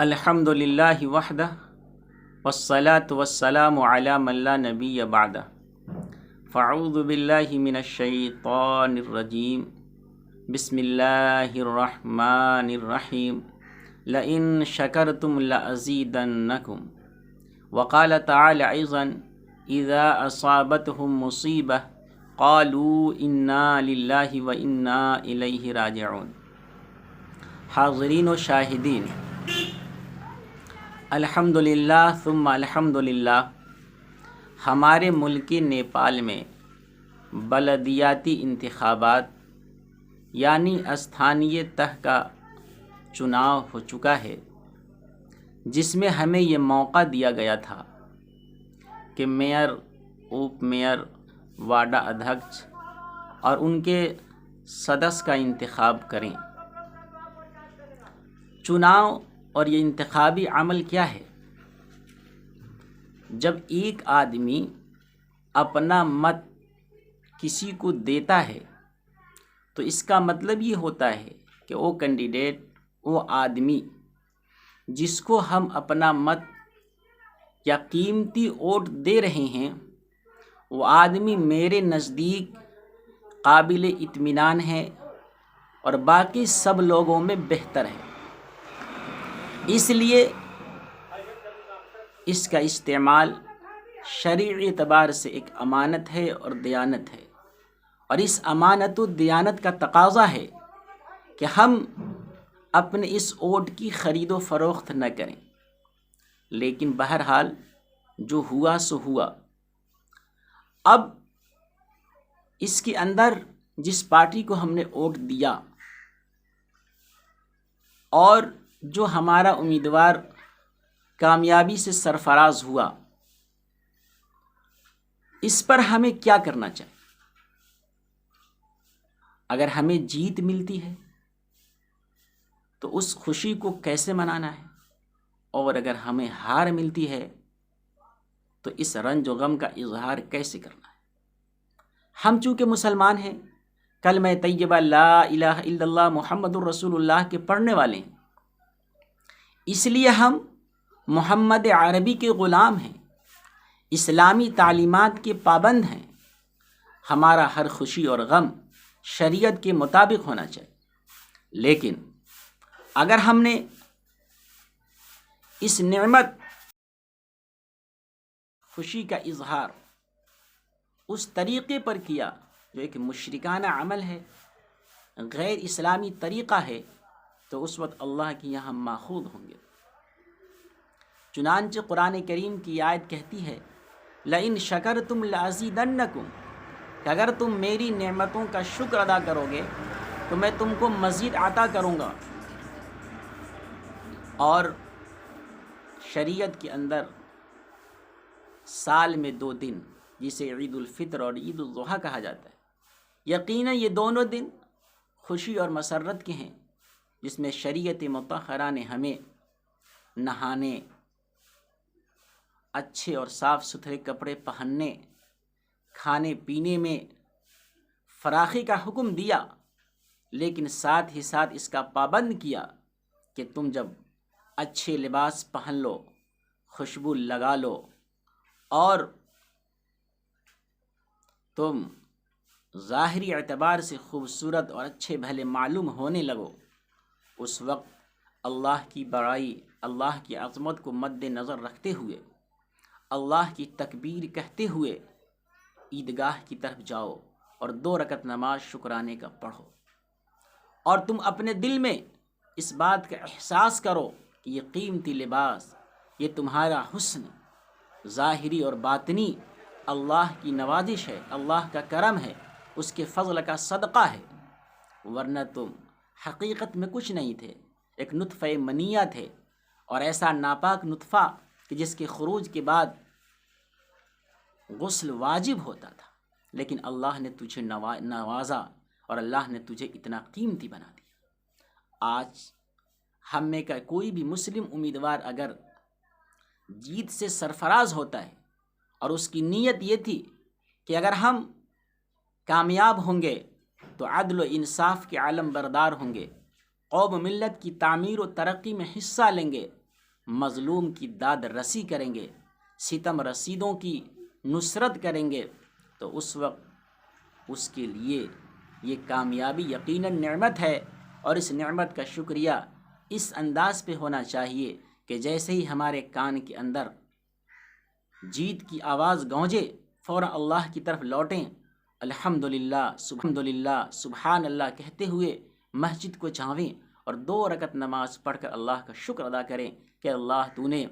الحمد للہ وحدہ والصلاة والسلام علی من لا نبی بعدہ فاعوذ باللہ من الشیطان الرجیم بسم اللہ الرحمن الرحیم لئن شکرتم لأزیدنکم وقال تعالی ایضا اذا اصابتهم مصیبہ قالوا انا للہ وانا الیہ راجعون۔ حاضرین و شاہدین، الحمدللہ ثم الحمدللہ، ہمارے ملک نیپال میں بلدیاتی انتخابات یعنی استھانیہ تہ کا چناؤ ہو چکا ہے، جس میں ہمیں یہ موقع دیا گیا تھا کہ میئر، اوپ میئر، واڈا ادھیکش اور ان کے سدس کا انتخاب کریں۔ چناؤ اور یہ انتخابی عمل کیا ہے؟ جب ایک آدمی اپنا مت کسی کو دیتا ہے تو اس کا مطلب یہ ہوتا ہے کہ وہ کینڈیڈیٹ، وہ آدمی جس کو ہم اپنا مت یا قیمتی ووٹ دے رہے ہیں، وہ آدمی میرے نزدیک قابل اطمینان ہے اور باقی سب لوگوں میں بہتر ہے، اس لیے اس کا استعمال شرعی اعتبار سے ایک امانت ہے اور دیانت ہے، اور اس امانت و دیانت کا تقاضا ہے کہ ہم اپنے اس ووٹ کی خرید و فروخت نہ کریں۔ لیکن بہرحال جو ہوا سو ہوا۔ اب اس کے اندر جس پارٹی کو ہم نے ووٹ دیا اور جو ہمارا امیدوار کامیابی سے سرفراز ہوا، اس پر ہمیں کیا کرنا چاہیے؟ اگر ہمیں جیت ملتی ہے تو اس خوشی کو کیسے منانا ہے، اور اگر ہمیں ہار ملتی ہے تو اس رنج و غم کا اظہار کیسے کرنا ہے؟ ہم چونکہ مسلمان ہیں، کلمہ طیبہ لا الہ الا اللہ محمد الرسول اللہ کے پڑھنے والے ہیں، اس لیے ہم محمد عربی کے غلام ہیں، اسلامی تعلیمات کے پابند ہیں۔ ہمارا ہر خوشی اور غم شریعت کے مطابق ہونا چاہیے۔ لیکن اگر ہم نے اس نعمت خوشی کا اظہار اس طریقے پر کیا جو ایک مشرکانہ عمل ہے، غیر اسلامی طریقہ ہے، تو اس وقت اللہ کی یہاں ماخوذ ہوں گے۔ چنانچہ قرآن کریم کی آیت کہتی ہے لئن شکرتم لازیدنکم، کہ اگر تم میری نعمتوں کا شکر ادا کرو گے تو میں تم کو مزید عطا کروں گا۔ اور شریعت کے اندر سال میں 2 دن، جسے عید الفطر اور عید الاضحیٰ کہا جاتا ہے، یقیناً یہ دونوں دن خوشی اور مسرت کے ہیں، جس میں شریعت مطہرہ نے ہمیں نہانے، اچھے اور صاف ستھرے کپڑے پہننے، کھانے پینے میں فراخی کا حکم دیا، لیکن ساتھ ہی ساتھ اس کا پابند کیا کہ تم جب اچھے لباس پہن لو، خوشبو لگا لو اور تم ظاہری اعتبار سے خوبصورت اور اچھے بھلے معلوم ہونے لگو، اس وقت اللہ کی بڑائی، اللہ کی عظمت کو مد نظر رکھتے ہوئے، اللہ کی تکبیر کہتے ہوئے عیدگاہ کی طرف جاؤ اور 2 رکعت نماز شکرانے کا پڑھو، اور تم اپنے دل میں اس بات کا احساس کرو کہ یہ قیمتی لباس، یہ تمہارا حسن ظاہری اور باطنی اللہ کی نوازش ہے، اللہ کا کرم ہے، اس کے فضل کا صدقہ ہے، ورنہ تم حقیقت میں کچھ نہیں تھے، ایک نطفہ منیہ تھے، اور ایسا ناپاک نطفہ کہ جس کے خروج کے بعد غسل واجب ہوتا تھا، لیکن اللہ نے تجھے نوازا اور اللہ نے تجھے اتنا قیمتی بنا دیا۔ آج ہم میں کا کوئی بھی مسلم امیدوار اگر جیت سے سرفراز ہوتا ہے اور اس کی نیت یہ تھی کہ اگر ہم کامیاب ہوں گے تو عدل و انصاف کے علم بردار ہوں گے، قوم ملت کی تعمیر و ترقی میں حصہ لیں گے، مظلوم کی داد رسی کریں گے، ستم رسیدوں کی نصرت کریں گے، تو اس وقت اس کے لیے یہ کامیابی یقیناً نعمت ہے، اور اس نعمت کا شکریہ اس انداز پہ ہونا چاہیے کہ جیسے ہی ہمارے کان کے اندر جیت کی آواز گونجے فوراً اللہ کی طرف لوٹیں، الحمدللہ سبحان اللہ کہتے ہوئے مسجد کو جاویں اور 2 رکعت نماز پڑھ کر اللہ کا شکر ادا کریں کہ اللہ تو نے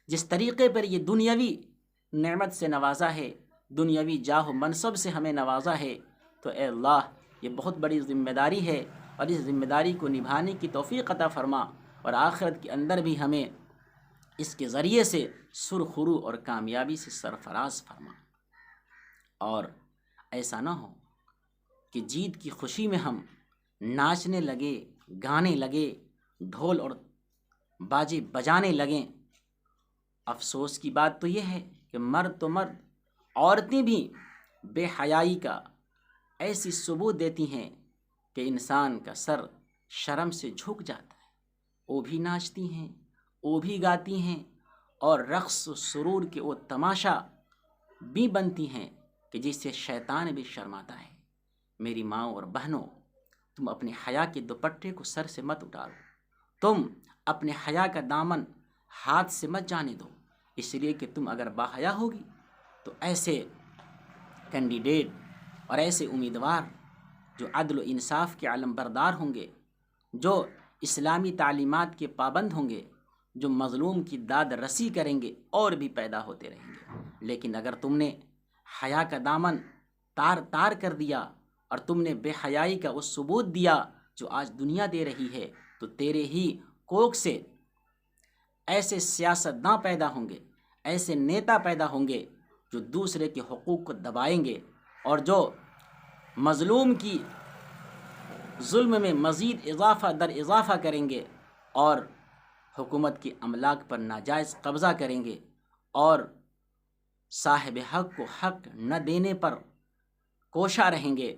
جس طریقے پر یہ دنیاوی نعمت سے نوازا ہے، دنیاوی جاہ و منصب سے ہمیں نوازا ہے، تو اے اللہ یہ بہت بڑی ذمہ داری ہے، اور اس ذمہ داری کو نبھانے کی توفیق عطا فرما، اور آخرت کے اندر بھی ہمیں اس کے ذریعے سے سرخرو اور کامیابی سے سرفراز فرما۔ اور ایسا نہ ہو کہ جیت کی خوشی میں ہم ناچنے لگے، گانے لگے، ڈھول اور باجے بجانے لگیں۔ افسوس کی بات تو یہ ہے کہ مرد تو مرد، عورتیں بھی بے حیائی کا ایسی ثبوت دیتی ہیں کہ انسان کا سر شرم سے جھک جاتا ہے۔ وہ بھی ناچتی ہیں، وہ بھی گاتی ہیں، اور رقص و سرور کے وہ تماشا بھی بنتی ہیں کہ جس سے شیطان بھی شرماتا ہے۔ میری ماں اور بہنوں، تم اپنے حیا کے دوپٹے کو سر سے مت اتارو، تم اپنے حیا کا دامن ہاتھ سے مت جانے دو، اس لیے کہ تم اگر باحیا ہوگی تو ایسے کینڈیڈیٹ اور ایسے امیدوار جو عدل و انصاف کے علم بردار ہوں گے، جو اسلامی تعلیمات کے پابند ہوں گے، جو مظلوم کی داد رسی کریں گے، اور بھی پیدا ہوتے رہیں گے۔ لیکن اگر تم نے حیا کا دامن تار کر دیا اور تم نے بے حیائی کا وہ ثبوت دیا جو آج دنیا دے رہی ہے، تو تیرے ہی کوکھ سے ایسے سیاستداں پیدا ہوں گے، ایسے نیتا پیدا ہوں گے جو دوسرے کے حقوق کو دبائیں گے، اور جو مظلوم کی ظلم میں مزید اضافہ در اضافہ کریں گے، اور حکومت کے املاک پر ناجائز قبضہ کریں گے، اور صاحب حق کو حق نہ دینے پر کوشاں رہیں گے۔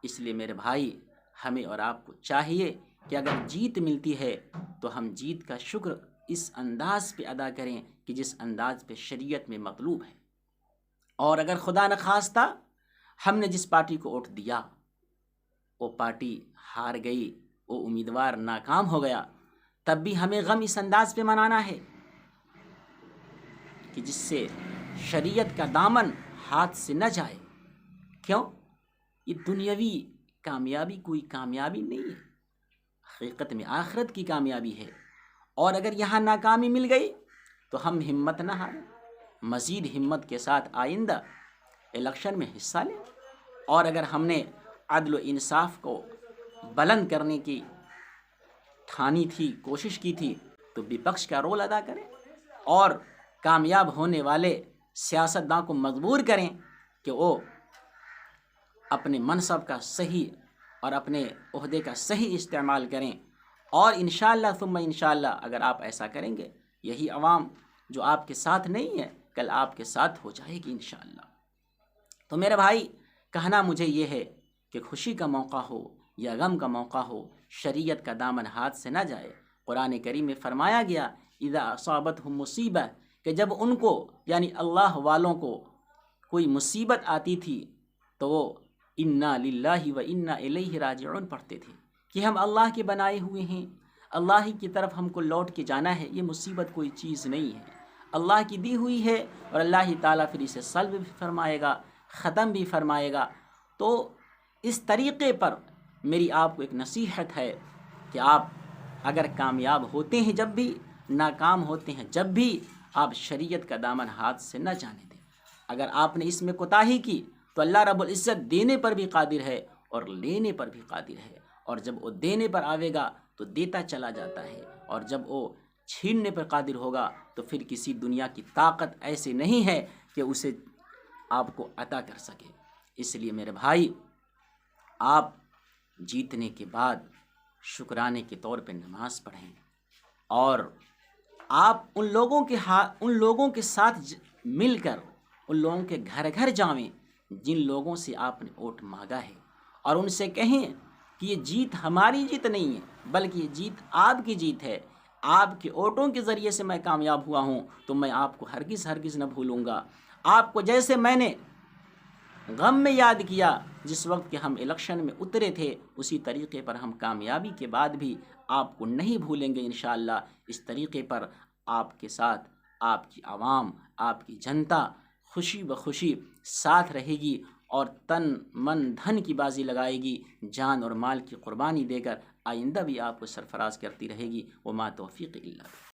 اس لیے میرے بھائی، ہمیں اور آپ کو چاہیے کہ اگر جیت ملتی ہے تو ہم جیت کا شکر اس انداز پہ ادا کریں کہ جس انداز پہ شریعت میں مطلوب ہے۔ اور اگر خدا نخواستہ ہم نے جس پارٹی کو ووٹ دیا وہ پارٹی ہار گئی، وہ امیدوار ناکام ہو گیا، تب بھی ہمیں غم اس انداز پہ منانا ہے کہ جس سے شریعت کا دامن ہاتھ سے نہ جائے۔ کیوں؟ یہ دنیاوی کامیابی کوئی کامیابی نہیں ہے، حقیقت میں آخرت کی کامیابی ہے۔ اور اگر یہاں ناکامی مل گئی تو ہم ہمت نہ ہاریں، مزید ہمت کے ساتھ آئندہ الیکشن میں حصہ لیں، اور اگر ہم نے عدل و انصاف کو بلند کرنے کی ٹھانی تھی، کوشش کی تھی، تو وپکش کا رول ادا کریں، اور کامیاب ہونے والے سیاستداں کو مجبور کریں کہ وہ اپنے منصب کا صحیح اور اپنے عہدے کا صحیح استعمال کریں۔ اور انشاءاللہ ثم انشاءاللہ اگر آپ ایسا کریں گے، یہی عوام جو آپ کے ساتھ نہیں ہے کل آپ کے ساتھ ہو جائے گی انشاءاللہ۔ تو میرے بھائی، کہنا مجھے یہ ہے کہ خوشی کا موقع ہو یا غم کا موقع ہو، شریعت کا دامن ہاتھ سے نہ جائے۔ قرآن کریم میں فرمایا گیا اذا اصابتہم مصیبہ، کہ جب ان کو یعنی اللہ والوں کو کوئی مصیبت آتی تھی تو وہ انا للہ و انا الیہ راجعون پڑھتے تھے کہ ہم اللہ کے بنائے ہوئے ہیں، اللہ ہی کی طرف ہم کو لوٹ کے جانا ہے، یہ مصیبت کوئی چیز نہیں ہے، اللہ کی دی ہوئی ہے، اور اللہ ہی تعالیٰ پھر اسے سلب بھی فرمائے گا، ختم بھی فرمائے گا۔ تو اس طریقے پر میری آپ کو ایک نصیحت ہے کہ آپ اگر کامیاب ہوتے ہیں جب بھی، ناکام ہوتے ہیں جب بھی، آپ شریعت کا دامن ہاتھ سے نہ جانے دیں۔ اگر آپ نے اس میں کوتاہی کی تو اللہ رب العزت دینے پر بھی قادر ہے اور لینے پر بھی قادر ہے، اور جب وہ دینے پر آئے گا تو دیتا چلا جاتا ہے، اور جب وہ چھیننے پر قادر ہوگا تو پھر کسی دنیا کی طاقت ایسی نہیں ہے کہ اسے آپ کو عطا کر سکے۔ اس لیے میرے بھائی، آپ جیتنے کے بعد شکرانے کے طور پہ نماز پڑھیں، اور آپ ان لوگوں کے ساتھ مل کر ان لوگوں کے گھر گھر جاویں جن لوگوں سے آپ نے ووٹ مانگا ہے، اور ان سے کہیں کہ یہ جیت ہماری جیت نہیں ہے بلکہ یہ جیت آپ کی جیت ہے۔ آپ کے ووٹوں کے ذریعے سے میں کامیاب ہوا ہوں، تو میں آپ کو ہرگز ہرگز نہ بھولوں گا۔ آپ کو جیسے میں نے غم میں یاد کیا جس وقت کہ ہم الیکشن میں اترے تھے، اسی طریقے پر ہم کامیابی کے بعد بھی آپ کو نہیں بھولیں گے انشاءاللہ۔ اس طریقے پر آپ کے ساتھ آپ کی عوام، آپ کی جنتا خوشی بخوشی ساتھ رہے گی اور تن من دھن کی بازی لگائے گی، جان اور مال کی قربانی دے کر آئندہ بھی آپ کو سرفراز کرتی رہے گی۔ وما توفیق الا باللہ۔